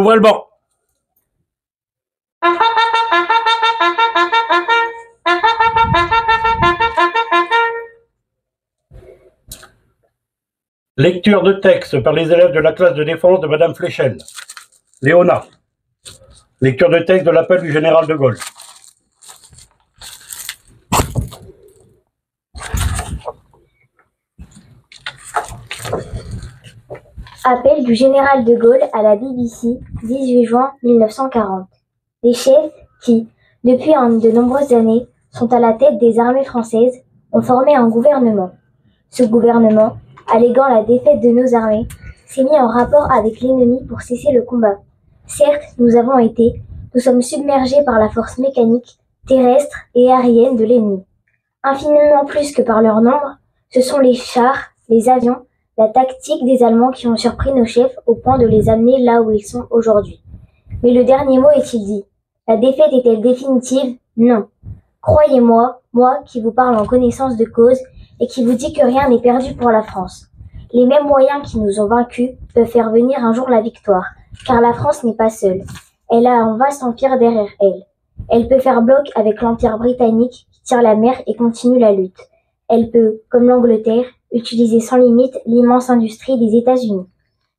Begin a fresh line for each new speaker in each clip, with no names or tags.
Ouvrez le banc. Lecture de texte par les élèves de la classe de défense de Madame Fléchel. Léona. Lecture de texte de l'appel du général de Gaulle.
Appel du général de Gaulle à la BBC, 18 juin 1940. Les chefs qui, depuis de nombreuses années, sont à la tête des armées françaises, ont formé un gouvernement. Ce gouvernement, alléguant la défaite de nos armées, s'est mis en rapport avec l'ennemi pour cesser le combat. Certes, nous sommes submergés par la force mécanique, terrestre et aérienne de l'ennemi. Infiniment plus que par leur nombre, ce sont les chars, les avions, la tactique des Allemands qui ont surpris nos chefs au point de les amener là où ils sont aujourd'hui. Mais le dernier mot est-il dit? La défaite est-elle définitive? Non. Croyez-moi, moi qui vous parle en connaissance de cause et qui vous dit que rien n'est perdu pour la France. Les mêmes moyens qui nous ont vaincus peuvent faire venir un jour la victoire, car la France n'est pas seule. Elle a un vaste empire derrière elle. Elle peut faire bloc avec l'empire britannique qui tire la mer et continue la lutte. Elle peut, comme l'Angleterre, utiliser sans limite l'immense industrie des États-Unis.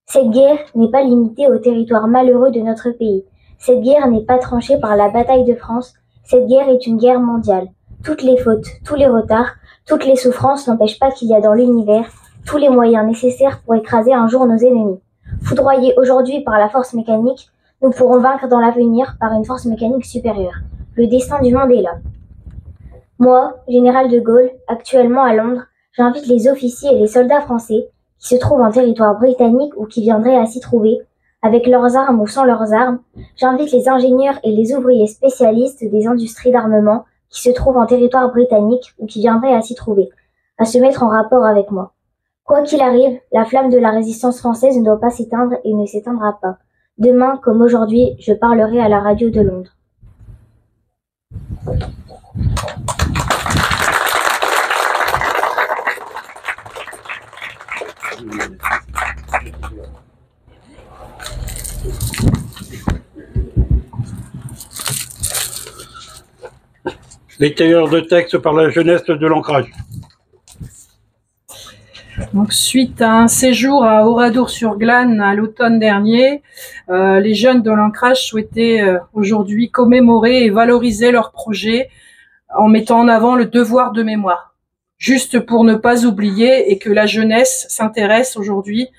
Cette guerre n'est pas limitée au territoire malheureux de notre pays. Cette guerre n'est pas tranchée par la bataille de France. Cette guerre est une guerre mondiale. Toutes les fautes, tous les retards, toutes les souffrances n'empêchent pas qu'il y a dans l'univers tous les moyens nécessaires pour écraser un jour nos ennemis. Foudroyés aujourd'hui par la force mécanique, nous pourrons vaincre dans l'avenir par une force mécanique supérieure. Le destin du monde est là. Moi, général de Gaulle, actuellement à Londres, j'invite les officiers et les soldats français qui se trouvent en territoire britannique ou qui viendraient à s'y trouver, avec leurs armes ou sans leurs armes. J'invite les ingénieurs et les ouvriers spécialistes des industries d'armement qui se trouvent en territoire britannique ou qui viendraient à s'y trouver, à se mettre en rapport avec moi. Quoi qu'il arrive, la flamme de la résistance française ne doit pas s'éteindre et ne s'éteindra pas. Demain, comme aujourd'hui, je parlerai à la radio de Londres.
Lecture de texte par la jeunesse de l'Ancrage.
Donc, suite à un séjour à Oradour-sur-Glane à l'automne dernier, les jeunes de l'Ancrage souhaitaient aujourd'hui commémorer et valoriser leur projet en mettant en avant le devoir de mémoire. Juste pour ne pas oublier et que la jeunesse s'intéresse aujourd'hui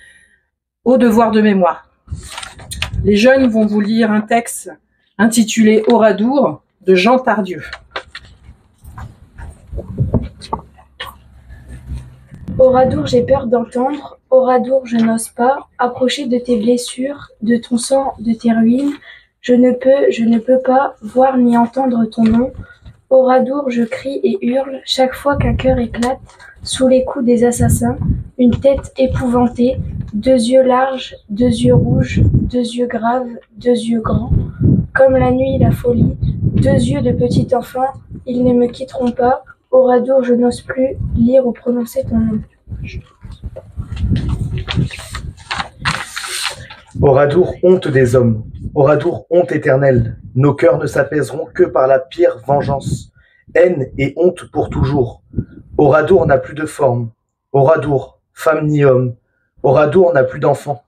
au devoir de mémoire. Les jeunes vont vous lire un texte intitulé Oradour de Jean Tardieu.
Oradour, j'ai peur d'entendre, Oradour, je n'ose pas approcher de tes blessures, de ton sang, de tes ruines. Je ne peux pas voir ni entendre ton nom. Oradour, je crie et hurle chaque fois qu'un cœur éclate sous les coups des assassins. Une tête épouvantée, deux yeux larges, deux yeux rouges, deux yeux graves, deux yeux grands. Comme la nuit, la folie, deux yeux de petit enfant, ils ne me quitteront pas. Oradour, je n'ose plus lire ou prononcer ton nom.
Oradour, honte des hommes. Oradour, honte éternelle. Nos cœurs ne s'apaiseront que par la pire vengeance. Haine et honte pour toujours. Oradour n'a plus de forme. Oradour, femme ni homme. Oradour n'a plus d'enfants.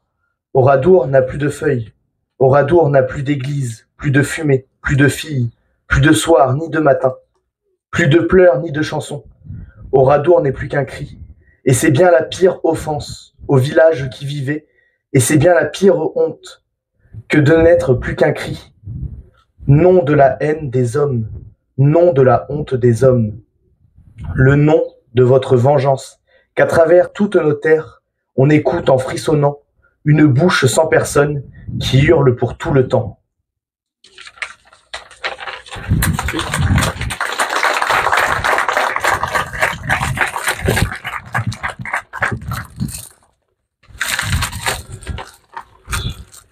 Oradour n'a plus de feuilles. Oradour n'a plus d'église, plus de fumée, plus de filles, plus de soir ni de matin. Plus de pleurs ni de chansons. Oradour n'est plus qu'un cri. Et c'est bien la pire offense au village qui vivait, et c'est bien la pire honte que de n'être plus qu'un cri. Nom de la haine des hommes, nom de la honte des hommes, le nom de votre vengeance, qu'à travers toutes nos terres, on écoute en frissonnant une bouche sans personne qui hurle pour tout le temps.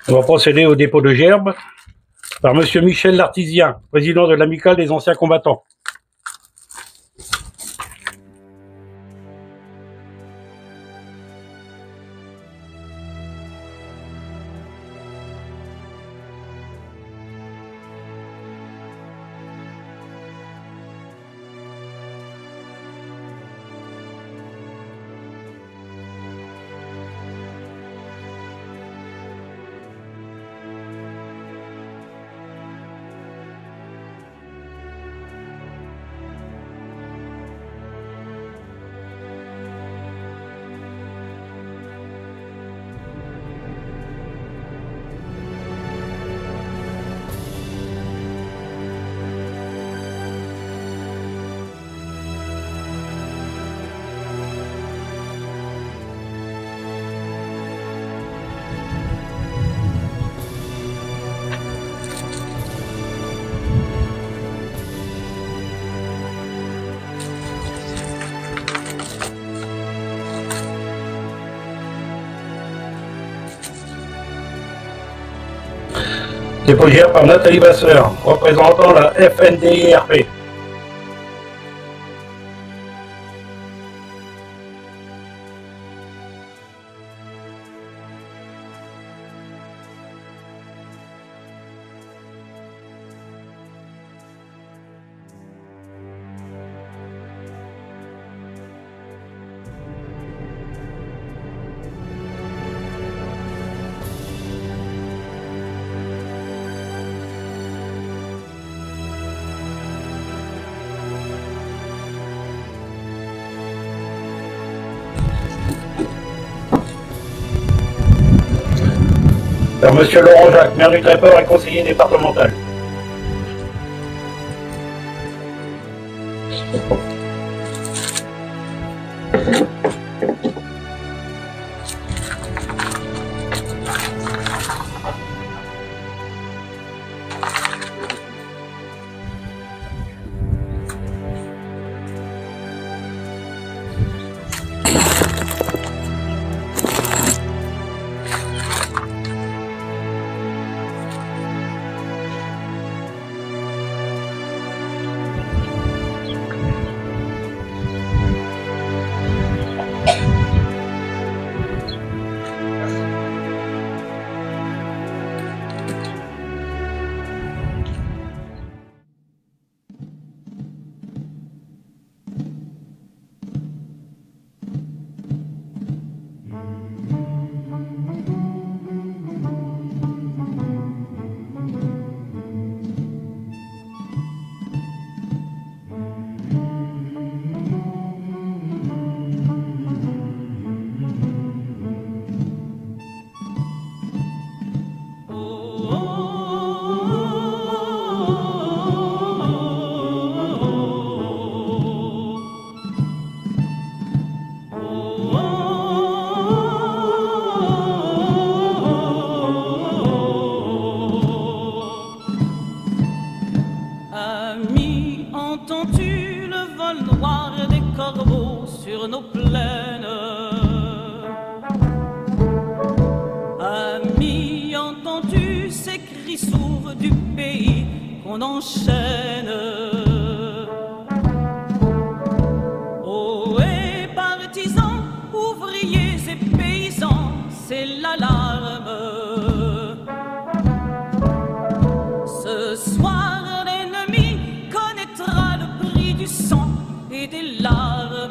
On va procéder au dépôt de gerbes par Monsieur Michel Lartisien, président de l'Amicale des anciens combattants. Dépogère par Nathalie Vasseur, représentant la FNDIRP. Par Monsieur Laurent Jacques, maire du Tréport et conseiller départemental.
Entends-tu le vol noir des corbeaux sur nos plaines? Ami, entends-tu ces cris sourds du pays qu'on enchaîne? Oh, et partisans, ouvriers et paysans, c'est l'alarme. Ce soir, du sang et des larmes.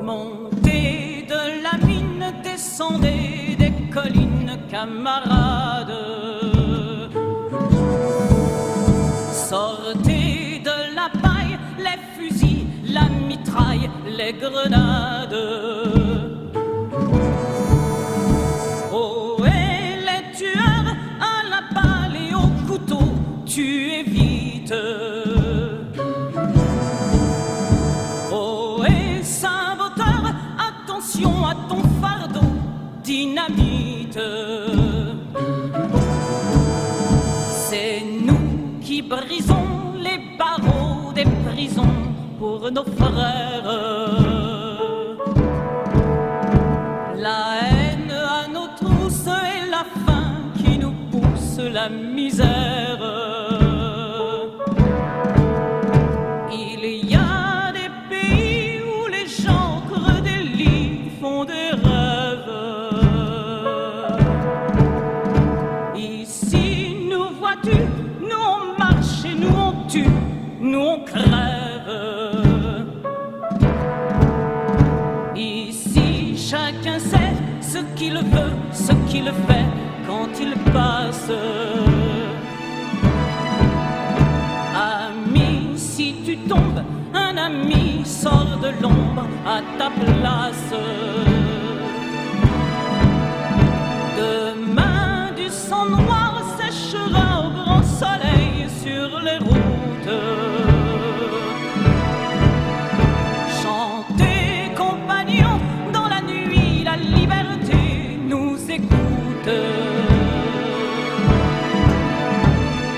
Montez de la mine, descendez des collines, camarades. Sortez de la paille, les fusils, la mitraille, les grenades. Oh, et les tueurs à la balle et au couteau, tu évites. Oh, et saboteur, attention à ton fardeau, dynamite. C'est nous qui brisons les barreaux des prisons pour nos frères. La haine à nos trousses et la faim qui nous pousse la misère. Il y a des pays où les gens creux des lits font des rêves. Ici, nous vois-tu, nous on marche et nous on tue, nous on crève. Ici, chacun sait ce qu'il veut, ce qu'il fait quand il passe. Ami, si tu tombes, un ami sort de l'ombre à ta place. Demain, du sang noir séchera au grand soleil sur les routes. Chantez, compagnons, dans la nuit, la liberté nous écoute.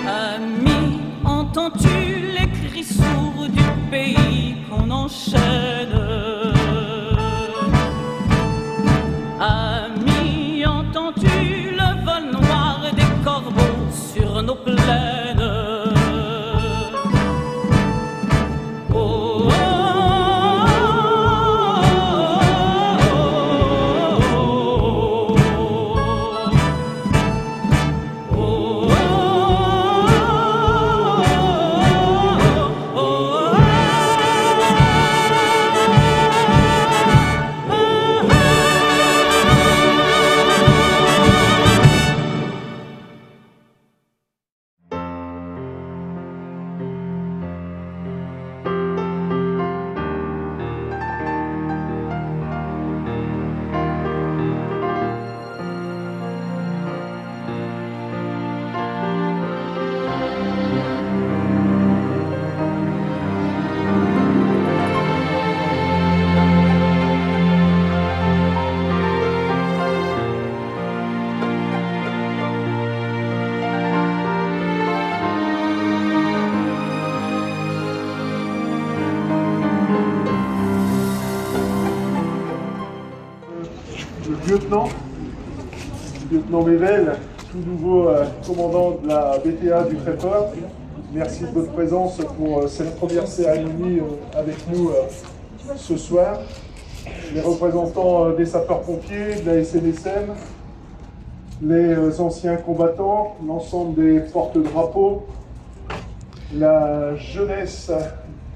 Ami, entends-tu les cris sourds du pays qu'on enchaîne? Ami, entends-tu le
lieutenant Mével, tout nouveau commandant de la BTA du Tréport. Merci de votre présence pour cette première cérémonie avec nous ce soir. Les représentants des sapeurs-pompiers, de la SNSM, les anciens combattants, l'ensemble des porte-drapeaux, la jeunesse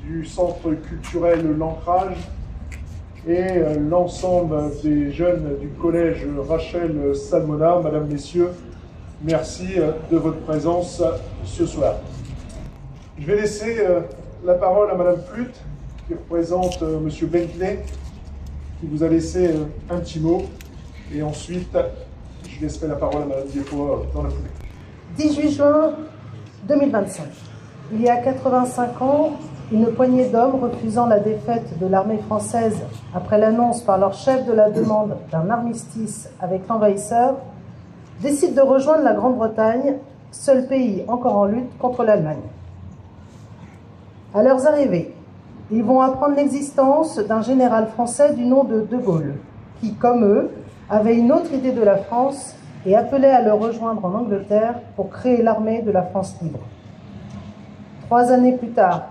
du centre culturel L'Ancrage et l'ensemble des jeunes du collège Rachel Salmona. Madame, Messieurs, merci de votre présence ce soir. Je vais laisser la parole à Madame Flûte, qui représente Monsieur Bentley, qui vous a laissé un petit mot. Et ensuite, je laisserai la parole à Madame Diepois dans la foulée.
18 juin 2025. Il y a 85 ans, une poignée d'hommes refusant la défaite de l'armée française après l'annonce par leur chef de la demande d'un armistice avec l'envahisseur, décident de rejoindre la Grande-Bretagne, seul pays encore en lutte contre l'Allemagne. À leurs arrivées, ils vont apprendre l'existence d'un général français du nom de De Gaulle, qui, comme eux, avait une autre idée de la France et appelait à le rejoindre en Angleterre pour créer l'armée de la France libre. 3 années plus tard,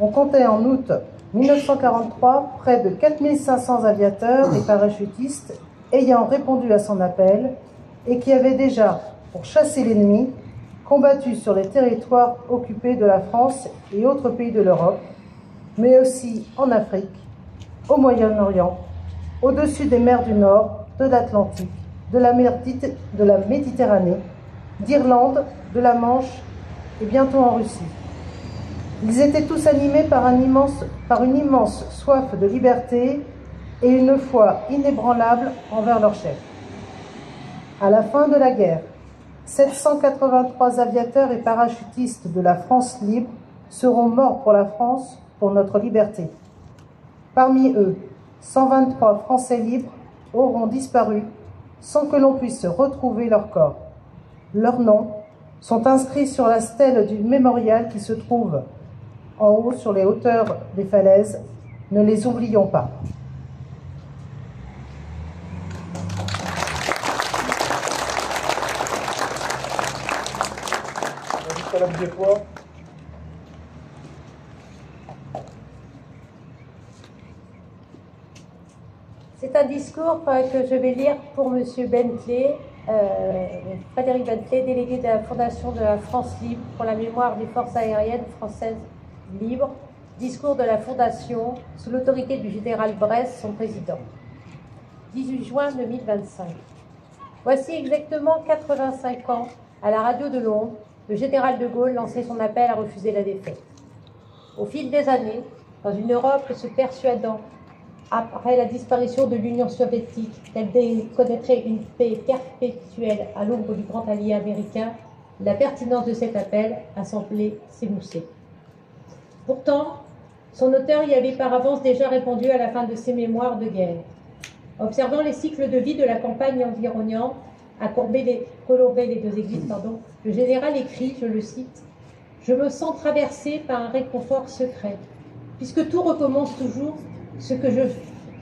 on comptait en août 1943 près de 4500 aviateurs et parachutistes ayant répondu à son appel et qui avaient déjà, pour chasser l'ennemi, combattu sur les territoires occupés de la France et autres pays de l'Europe, mais aussi en Afrique, au Moyen-Orient, au-dessus des mers du Nord, de l'Atlantique, de la Méditerranée, d'Irlande, de la Manche et bientôt en Russie. Ils étaient tous animés par une immense soif de liberté et une foi inébranlable envers leur chef. À la fin de la guerre, 783 aviateurs et parachutistes de la France libre seront morts pour la France, pour notre liberté. Parmi eux, 123 Français libres auront disparu sans que l'on puisse retrouver leur corps. Leurs noms sont inscrits sur la stèle du mémorial qui se trouve en haut sur les hauteurs des falaises. Ne les oublions pas.
Madame Diepois.
C'est un discours que je vais lire pour Monsieur Bentley, Frédéric Bentley, délégué de la Fondation de la France libre pour la mémoire des forces aériennes françaises libres. Discours de la Fondation sous l'autorité du général Bresse, son président. 18 juin 2025. Voici exactement 85 ans, à la radio de Londres, le général de Gaulle lançait son appel à refuser la défaite. Au fil des années, dans une Europe se persuadant, après la disparition de l'Union soviétique, qu'elle connaîtrait une paix perpétuelle à l'ombre du grand allié américain, la pertinence de cet appel a semblé s'émousser. Pourtant, son auteur y avait par avance déjà répondu à la fin de ses mémoires de guerre. Observant les cycles de vie de la campagne environnante, à colomber les deux églises, le général écrit, je le cite, « Je me sens traversé par un réconfort secret. Puisque tout recommence toujours, ce que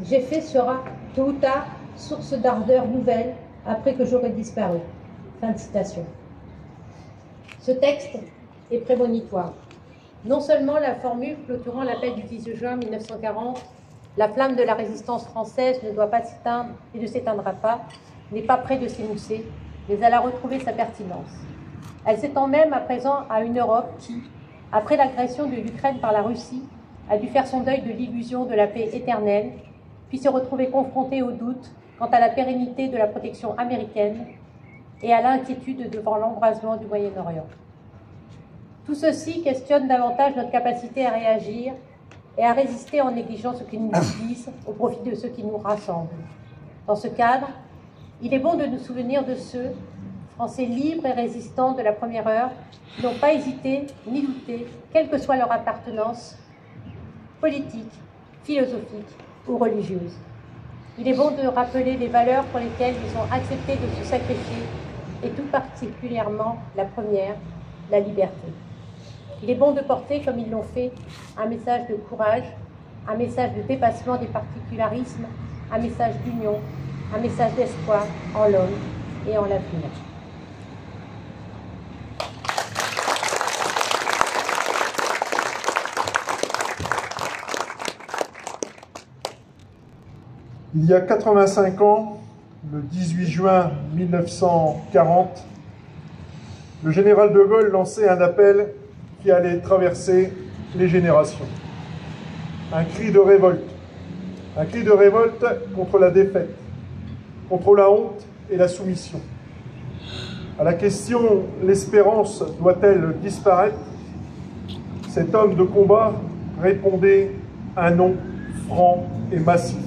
j'ai fait sera, tôt ou tard, source d'ardeur nouvelle après que j'aurai disparu. » Fin de citation. Ce texte est prémonitoire. Non seulement la formule clôturant l'appel du 18 juin 1940, « La flamme de la résistance française ne doit pas s'éteindre et ne s'éteindra pas », n'est pas près de s'émousser, mais elle a retrouvé sa pertinence. Elle s'étend même à présent à une Europe qui, après l'agression de l'Ukraine par la Russie, a dû faire son deuil de l'illusion de la paix éternelle, puis se retrouver confrontée au doute quant à la pérennité de la protection américaine et à l'inquiétude devant l'embrasement du Moyen-Orient. Tout ceci questionne davantage notre capacité à réagir et à résister en négligeant ce qui nous divise au profit de ce qui nous rassemble. Dans ce cadre, il est bon de nous souvenir de ceux, Français libres et résistants de la première heure, qui n'ont pas hésité ni douté, quelle que soit leur appartenance politique, philosophique ou religieuse. Il est bon de rappeler les valeurs pour lesquelles ils ont accepté de se sacrifier, et tout particulièrement la première, la liberté. Il est bon de porter, comme ils l'ont fait, un message de courage, un message de dépassement des particularismes, un message d'union, un message d'espoir en l'homme et en l'avenir.
Il y a 85 ans, le 18 juin 1940, le général de Gaulle lançait un appel qui allait traverser les générations. Un cri de révolte contre la défaite, contre la honte et la soumission. À la question « l'espérance doit-elle disparaître ?», cet homme de combat répondait un non franc et massif.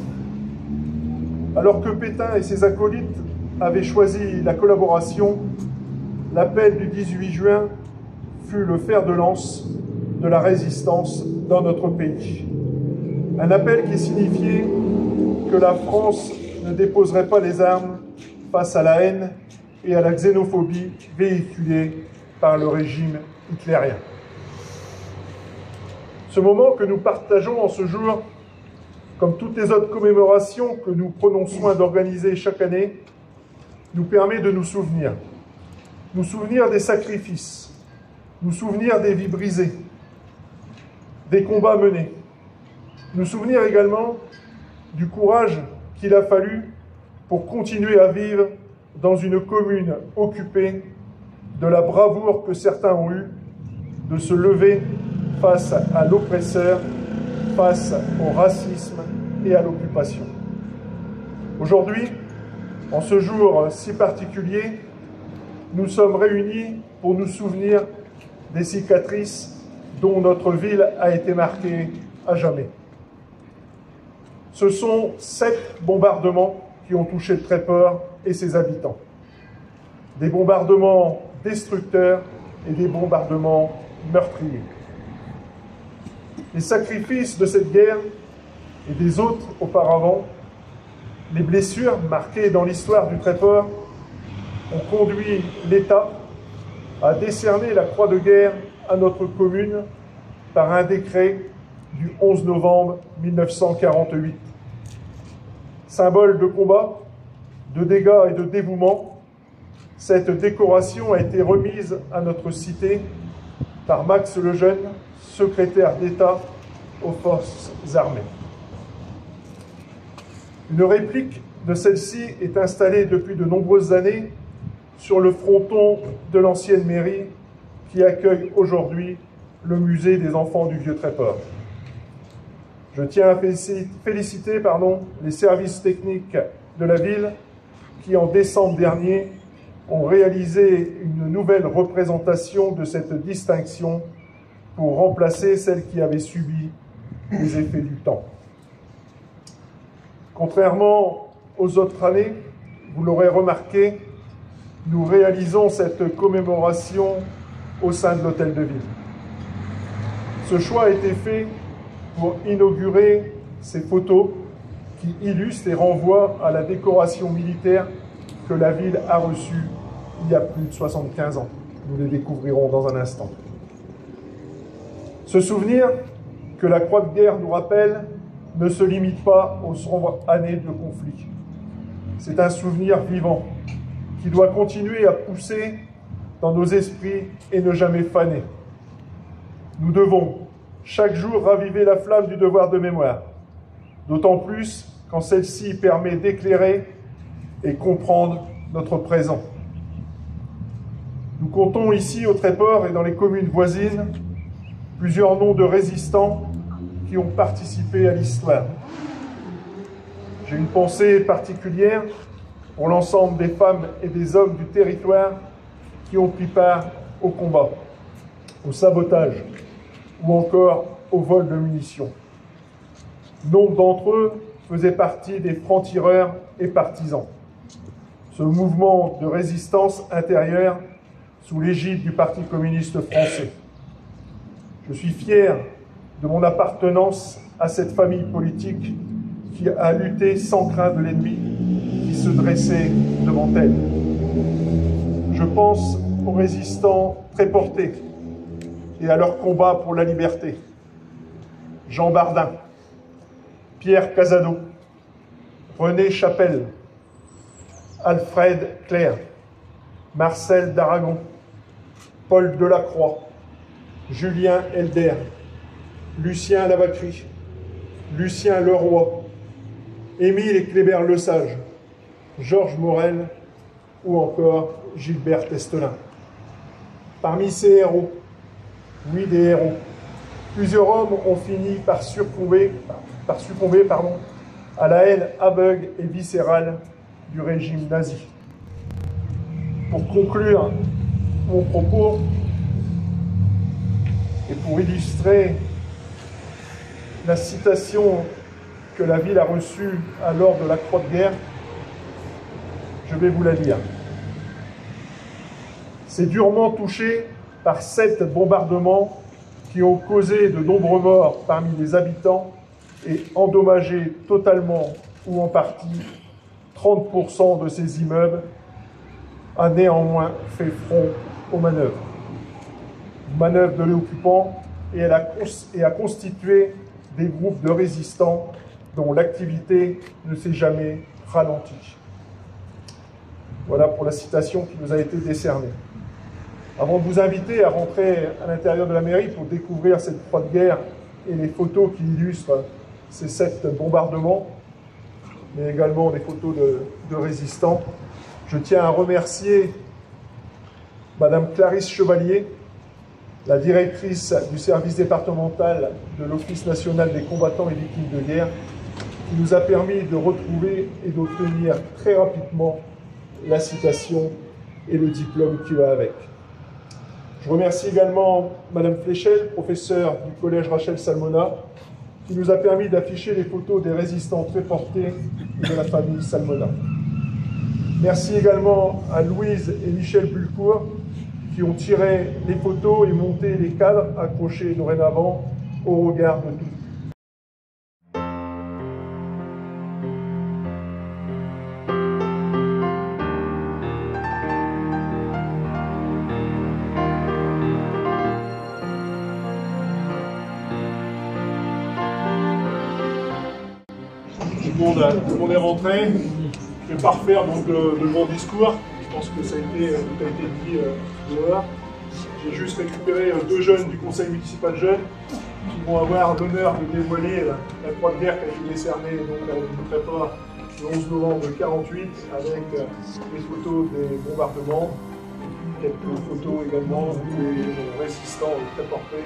Alors que Pétain et ses acolytes avaient choisi la collaboration, l'appel du 18 juin fut le fer de lance de la résistance dans notre pays. Un appel qui signifiait que la France ne déposerait pas les armes face à la haine et à la xénophobie véhiculée par le régime hitlérien. Ce moment que nous partageons en ce jour, comme toutes les autres commémorations que nous prenons soin d'organiser chaque année, nous permet de nous souvenir des sacrifices, nous souvenir des vies brisées, des combats menés, nous souvenir également du courage qu'il a fallu pour continuer à vivre dans une commune occupée, de la bravoure que certains ont eue de se lever face à l'oppresseur, face au racisme et à l'occupation. Aujourd'hui, en ce jour si particulier, nous sommes réunis pour nous souvenir des cicatrices dont notre ville a été marquée à jamais. Ce sont 7 bombardements qui ont touché Tréport et ses habitants. Des bombardements destructeurs et des bombardements meurtriers. Les sacrifices de cette guerre et des autres auparavant, les blessures marquées dans l'histoire du Tréport ont conduit l'État à décerner la croix de guerre à notre commune par un décret du 11 novembre 1948. Symbole de combat, de dégâts et de dévouement, cette décoration a été remise à notre cité par Max Lejeune, secrétaire d'État aux Forces armées. Une réplique de celle-ci est installée depuis de nombreuses années sur le fronton de l'ancienne mairie qui accueille aujourd'hui le musée des enfants du Vieux-Tréport. Je tiens à féliciter les services techniques de la ville qui, en décembre dernier, ont réalisé une nouvelle représentation de cette distinction pour remplacer celle qui avait subi les effets du temps. Contrairement aux autres années, vous l'aurez remarqué, nous réalisons cette commémoration au sein de l'Hôtel de Ville. Ce choix a été fait pour inaugurer ces photos qui illustrent et renvoient à la décoration militaire que la ville a reçue il y a plus de 75 ans. Nous les découvrirons dans un instant. Ce souvenir que la Croix de guerre nous rappelle ne se limite pas aux sombres années de conflit. C'est un souvenir vivant qui doit continuer à pousser dans nos esprits et ne jamais faner. Nous devons chaque jour raviver la flamme du devoir de mémoire, d'autant plus quand celle-ci permet d'éclairer et comprendre notre présent. Nous comptons ici au Tréport et dans les communes voisines plusieurs noms de résistants qui ont participé à l'histoire. J'ai une pensée particulière pour l'ensemble des femmes et des hommes du territoire qui ont pris part au combat, au sabotage ou encore au vol de munitions. Nombre d'entre eux faisaient partie des francs-tireurs et partisans. Ce mouvement de résistance intérieure sous l'égide du Parti communiste français. Je suis fier de mon appartenance à cette famille politique qui a lutté sans crainte de l'ennemi qui se dressait devant elle. Je pense aux résistants tréportés et à leur combat pour la liberté. Jean Bardin, Pierre Casado, René Chapelle, Alfred Clerc, Marcel d'Aragon, Paul Delacroix, Julien Helder, Lucien Lavacry, Lucien Leroy, Émile Kléber-Lesage, Georges Morel ou encore Gilbert Testolin. Parmi ces héros, oui des héros, plusieurs hommes ont fini par succomber à la haine aveugle et viscérale du régime nazi. Pour conclure mon propos et pour illustrer la citation que la ville a reçue alors de la Croix de guerre, je vais vous la lire. C'est durement touché par 7 bombardements qui ont causé de nombreux morts parmi les habitants et endommagé totalement ou en partie 30% de ces immeubles, a néanmoins fait front aux manœuvres. Manœuvres de l'occupant et a constitué des groupes de résistants dont l'activité ne s'est jamais ralentie. Voilà pour la citation qui nous a été décernée. Avant de vous inviter à rentrer à l'intérieur de la mairie pour découvrir cette croix de guerre et les photos qui illustrent ces 7 bombardements, mais également des photos de résistants, je tiens à remercier Madame Clarisse Chevalier, la directrice du service départemental de l'Office national des combattants et victimes de guerre, qui nous a permis de retrouver et d'obtenir très rapidement la citation et le diplôme qui va avec. Je remercie également Madame Fléchel, professeure du collège Rachel Salmona, qui nous a permis d'afficher les photos des résistants très portés et de la famille Salmona. Merci également à Louise et Michel Bulcourt, qui ont tiré les photos et monté les cadres accrochés dorénavant au regard de tous. Tout le monde est rentré. Je ne vais pas refaire donc, de mon discours. Je pense que ça a été dit dehors. J'ai juste récupéré 2 jeunes du conseil municipal jeune qui vont avoir l'honneur de dévoiler la croix de guerre qui a été décernée à notre prépa le 11 novembre 1948 avec les photos des bombardements et puis quelques photos également des résistants très portés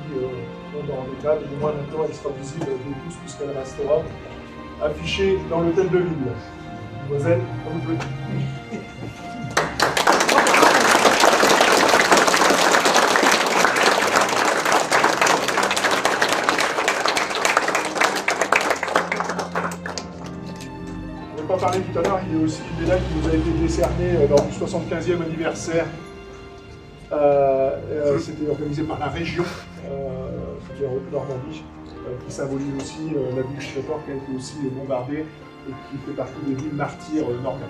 qui sont dans les cadres. Du moins maintenant elle sera visible de tous puisqu'elle restera affichée dans l'hôtel de ville. Mademoiselle, à vous de jouer. On n'a pas parlé tout à l'heure, il y a aussi une médaille qui nous a été décernée lors du 75e anniversaire. C'était organisé par la région, c'était en Haute-Normandie, qui symbolise aussi la ville de Chétor qui a été aussi bombardée et qui fait partie des villes martyrs normandes.